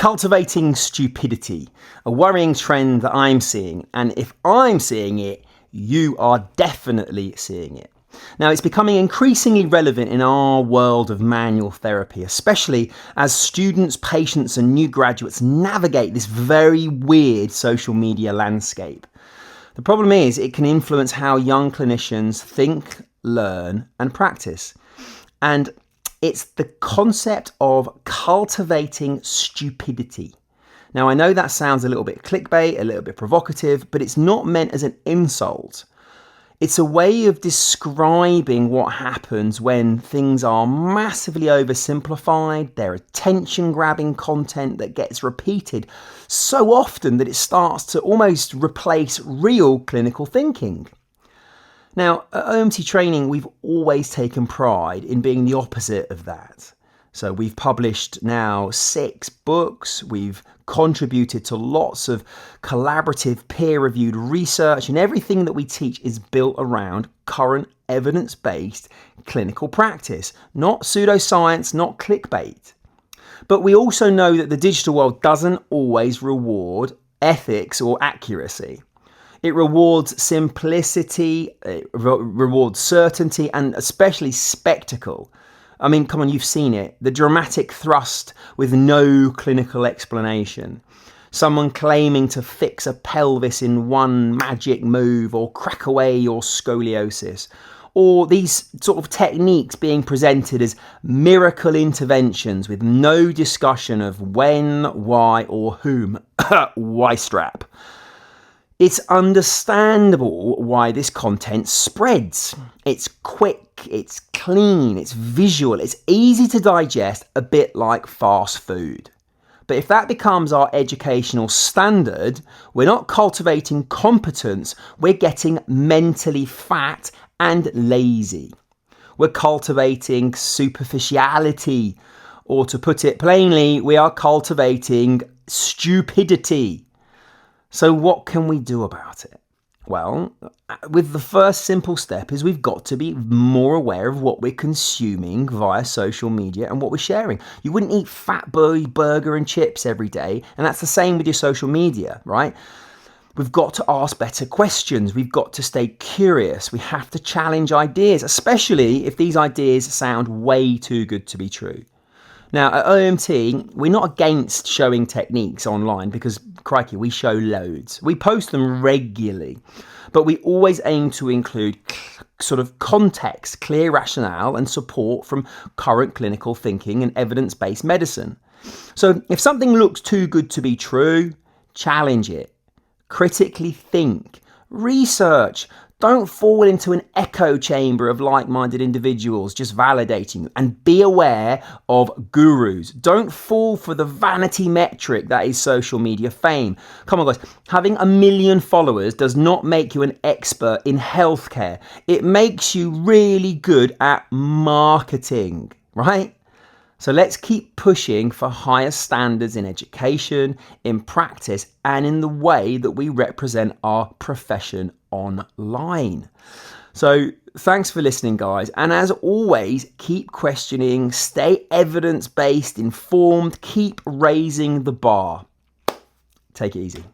Cultivating stupidity, a worrying trend that I'm seeing. And if I'm seeing it, you are definitely seeing it. Now, it's becoming increasingly relevant in our world of manual therapy, especially as students, patients, and new graduates navigate this very weird social media landscape. The problem is it can influence how young clinicians think, learn, and practice. And it's the concept of cultivating stupidity. Now, I know that sounds a little bit clickbait, a little bit provocative, but it's not meant as an insult. It's a way of describing what happens when things are massively oversimplified, they're attention-grabbing content that gets repeated so often that it starts to almost replace real clinical thinking. Now, at OMT Training, we've always taken pride in being the opposite of that. So we've published now 6 books, we've contributed to lots of collaborative peer-reviewed research, and everything that we teach is built around current evidence-based clinical practice, not pseudoscience, not clickbait. But we also know that the digital world doesn't always reward ethics or accuracy. It rewards simplicity, it rewards certainty, and especially spectacle. I mean, come on, you've seen it. The dramatic thrust with no clinical explanation. Someone claiming to fix a pelvis in one magic move or crack away your scoliosis. Or these sort of techniques being presented as miracle interventions with no discussion of when, why, or whom. Why strap? It's understandable why this content spreads. It's quick, it's clean, it's visual, it's easy to digest, a bit like fast food. But if that becomes our educational standard, we're not cultivating competence, we're getting mentally fat and lazy. We're cultivating superficiality, or to put it plainly, we are cultivating stupidity. So what can we do about it? Well, with the first simple step is we've got to be more aware of what we're consuming via social media and what we're sharing. You wouldn't eat fat burger and chips every day, and that's the same with your social media, right? We've got to ask better questions. We've got to stay curious. We have to challenge ideas, especially if these ideas sound way too good to be true. Now, at OMT, we're not against showing techniques online because, crikey, we show loads. We post them regularly, but we always aim to include sort of context, clear rationale and support from current clinical thinking and evidence-based medicine. So if something looks too good to be true, challenge it. Critically think. Research. Don't fall into an echo chamber of like-minded individuals just validating you, and be aware of gurus. Don't fall for the vanity metric that is social media fame. Come on, guys. Having 1 million followers does not make you an expert in healthcare. It makes you really good at marketing, right? So let's keep pushing for higher standards in education, in practice, and in the way that we represent our profession online. So thanks for listening, guys. And as always, keep questioning, stay evidence-based, informed, keep raising the bar. Take it easy.